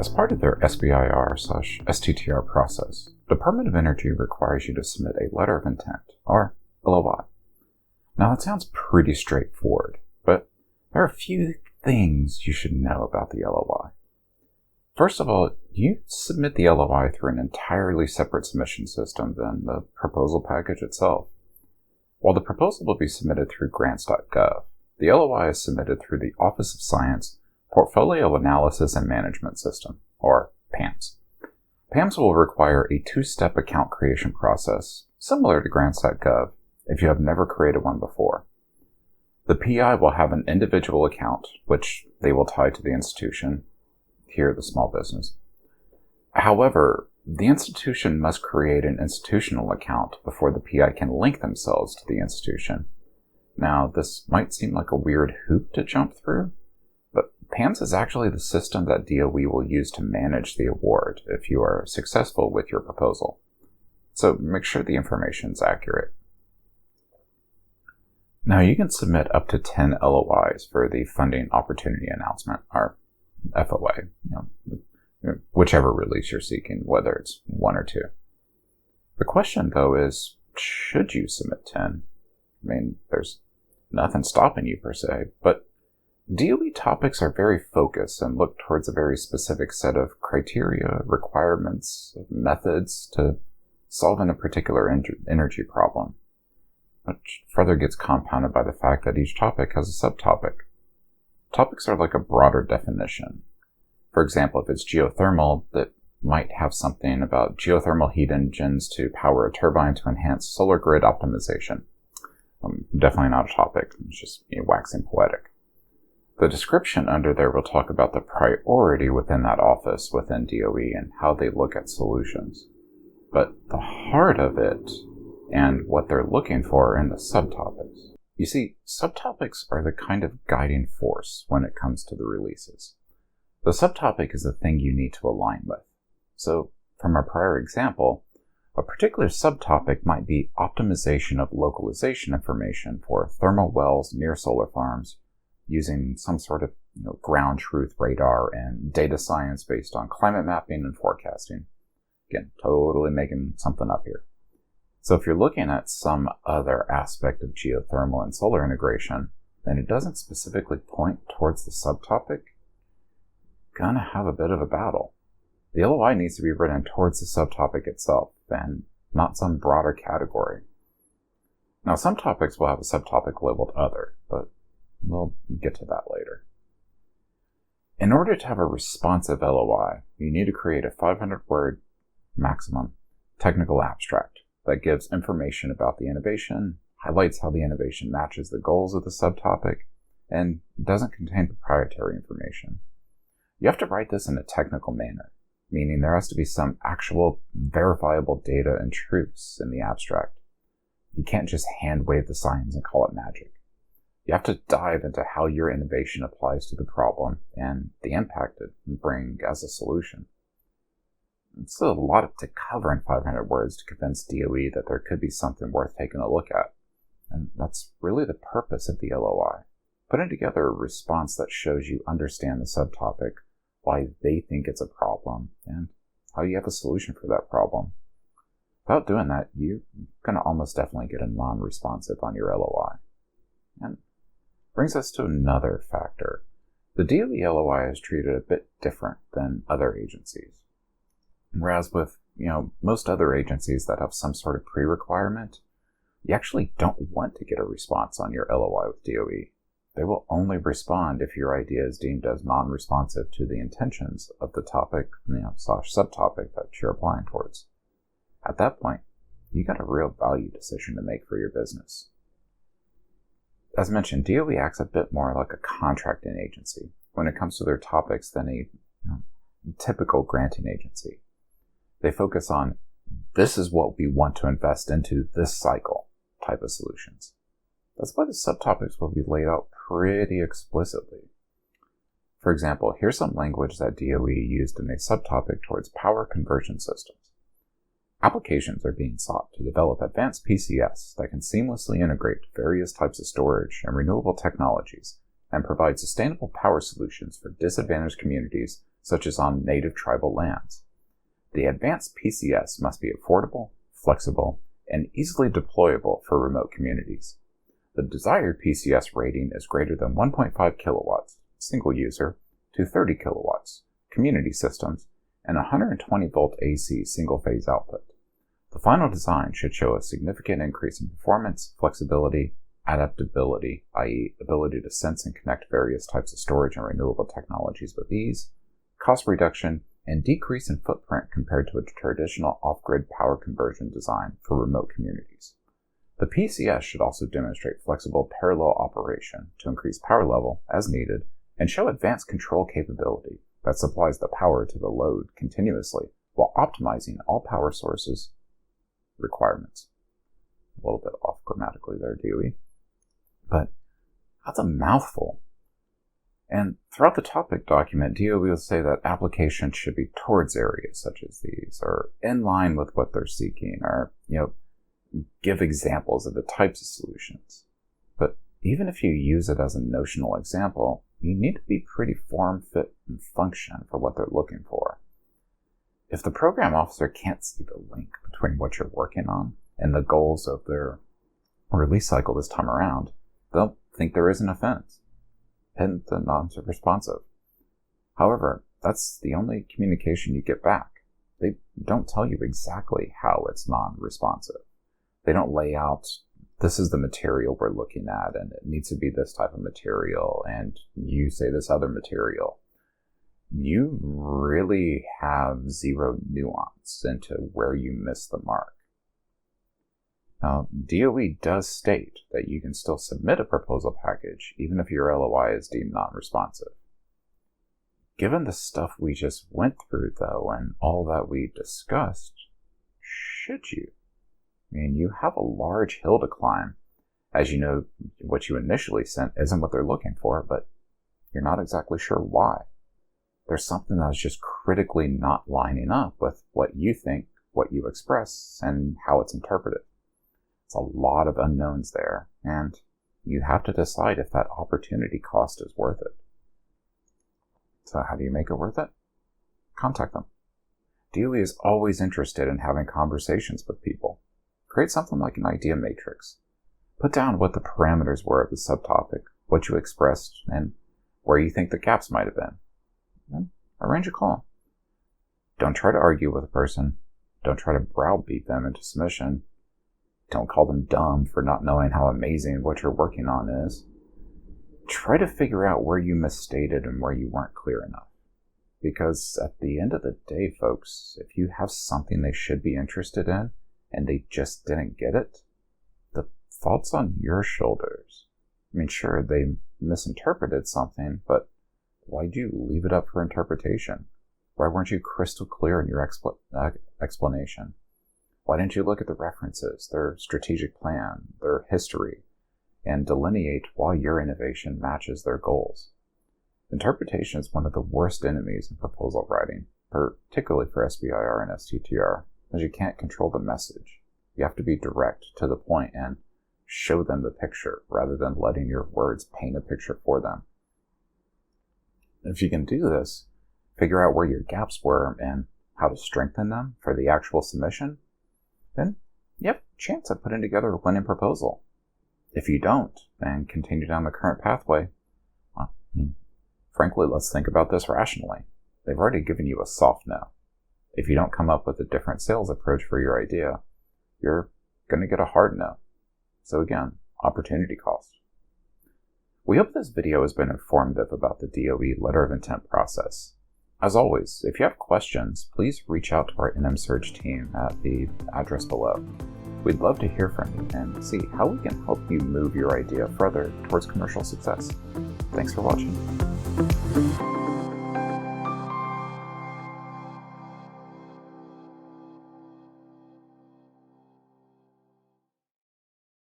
As part of their SBIR/STTR process, Department of Energy requires you to submit a letter of intent, or LOI. Now that sounds pretty straightforward, but there are a few things you should know about the LOI. First of all, you submit the LOI through an entirely separate submission system than the proposal package itself. While the proposal will be submitted through grants.gov, the LOI is submitted through the Office of Science Portfolio Analysis and Management System, or PAMS. PAMS will require a two-step account creation process, similar to grants.gov, if you have never created one before. The PI will have an individual account, which they will tie to the institution, here the small business. However, the institution must create an institutional account before the PI can link themselves to the institution. Now, this might seem like a weird hoop to jump through, but PAMS is actually the system that DOE will use to manage the award if you are successful with your proposal. So make sure the information is accurate. Now, you can submit up to 10 LOIs for the Funding Opportunity Announcement, or FOA, whichever release you're seeking, whether it's one or two. The question, though, is, should you submit 10? I mean, there's nothing stopping you per se, but DOE topics are very focused and look towards a very specific set of criteria, requirements, methods to solving a particular energy problem, which further gets compounded by the fact that each topic has a subtopic. Topics are like a broader definition. For example, if it's geothermal, that might have something about geothermal heat engines to power a turbine to enhance solar grid optimization. Definitely not a topic, it's just waxing poetic. The description under there will talk about the priority within that office within DOE and how they look at solutions. But the heart of it and what they're looking for in the subtopics. You see, subtopics are the kind of guiding force when it comes to the releases. The subtopic is the thing you need to align with. So, from our prior example, a particular subtopic might be optimization of localization information for thermal wells near solar farms using some sort of ground truth radar and data science based on climate mapping and forecasting. Again, totally making something up here. So if you're looking at some other aspect of geothermal and solar integration, and it doesn't specifically point towards the subtopic, you're gonna have a bit of a battle. The LOI needs to be written towards the subtopic itself, and not some broader category. Now, some topics will have a subtopic labeled Other, but we'll get to that later. In order to have a responsive LOI, you need to create a 500-word maximum technical abstract that gives information about the innovation, highlights how the innovation matches the goals of the subtopic, and doesn't contain proprietary information. You have to write this in a technical manner, meaning there has to be some actual verifiable data and truths in the abstract. You can't just hand-wave the signs and call it magic. You have to dive into how your innovation applies to the problem and the impact it can bring as a solution. It's a lot to cover in 500 words to convince DOE that there could be something worth taking a look at. And that's really the purpose of the LOI. Putting together a response that shows you understand the subtopic, why they think it's a problem, and how you have a solution for that problem. Without doing that, you're going to almost definitely get a non-responsive on your LOI. And brings us to another factor. The DOE LOI is treated a bit different than other agencies. Whereas with, most other agencies that have some sort of pre-requirement, you actually don't want to get a response on your LOI with DOE. They will only respond if your idea is deemed as non-responsive to the intentions of the topic, subtopic that you're applying towards. At that point, you got a real value decision to make for your business. As mentioned, DOE acts a bit more like a contracting agency when it comes to their topics than a typical granting agency. They focus on, this is what we want to invest into this cycle type of solutions. That's why the subtopics will be laid out pretty explicitly. For example, here's some language that DOE used in a subtopic towards power conversion systems. Applications are being sought to develop advanced PCS that can seamlessly integrate various types of storage and renewable technologies and provide sustainable power solutions for disadvantaged communities such as on native tribal lands. The advanced PCS must be affordable, flexible, and easily deployable for remote communities. The desired PCS rating is greater than 1.5 kilowatts, single user, to 30 kilowatts, community systems, and 120 volt AC single-phase output. The final design should show a significant increase in performance, flexibility, adaptability, i.e. ability to sense and connect various types of storage and renewable technologies with ease, cost reduction, and decrease in footprint compared to a traditional off-grid power conversion design for remote communities. The PCS should also demonstrate flexible parallel operation to increase power level as needed and show advanced control capability that supplies the power to the load continuously while optimizing all power sources requirements. A little bit off grammatically there, DOE. But that's a mouthful. And throughout the topic document, DOE will say that applications should be towards areas such as these, or in line with what they're seeking, or, give examples of the types of solutions. But even if you use it as a notional example, you need to be pretty form, fit, and function for what they're looking for. If the program officer can't see the link between what you're working on and the goals of their release cycle this time around, they'll think there is an offense, and the non-responsive. However, that's the only communication you get back. They don't tell you exactly how it's non-responsive. They don't lay out, this is the material we're looking at, and it needs to be this type of material, and you say this other material. You really have zero nuance into where you miss the mark. Now, DOE does state that you can still submit a proposal package even if your LOI is deemed non-responsive. Given the stuff we just went through, though, and all that we discussed, should you? I mean, you have a large hill to climb. As you know, what you initially sent isn't what they're looking for, but you're not exactly sure why. There's something that's just critically not lining up with what you think, what you express, and how it's interpreted. It's a lot of unknowns there, and you have to decide if that opportunity cost is worth it. So how do you make it worth it? Contact them. DOE is always interested in having conversations with people. Create something like an idea matrix. Put down what the parameters were of the subtopic, what you expressed, and where you think the gaps might have been. Then arrange a call. Don't try to argue with a person. Don't try to browbeat them into submission. Don't call them dumb for not knowing how amazing what you're working on is. Try to figure out where you misstated and where you weren't clear enough. Because at the end of the day, folks, if you have something they should be interested in and they just didn't get it, the fault's on your shoulders. I mean, sure, they misinterpreted something, but why'd you leave it up for interpretation? Why weren't you crystal clear in your explanation? Why didn't you look at the references, their strategic plan, their history, and delineate why your innovation matches their goals? Interpretation is one of the worst enemies in proposal writing, particularly for SBIR and STTR, as you can't control the message. You have to be direct, to the point, and show them the picture, rather than letting your words paint a picture for them. If you can do this, figure out where your gaps were and how to strengthen them for the actual submission, then you have a chance at putting together a winning proposal. If you don't, and continue down the current pathway, frankly, let's think about this rationally. They've already given you a soft no. If you don't come up with a different sales approach for your idea, you're going to get a hard no. So again, opportunity cost. We hope this video has been informative about the DOE letter of intent process. As always, if you have questions, please reach out to our NM CERG team at the address below. We'd love to hear from you and see how we can help you move your idea further towards commercial success. Thanks for watching.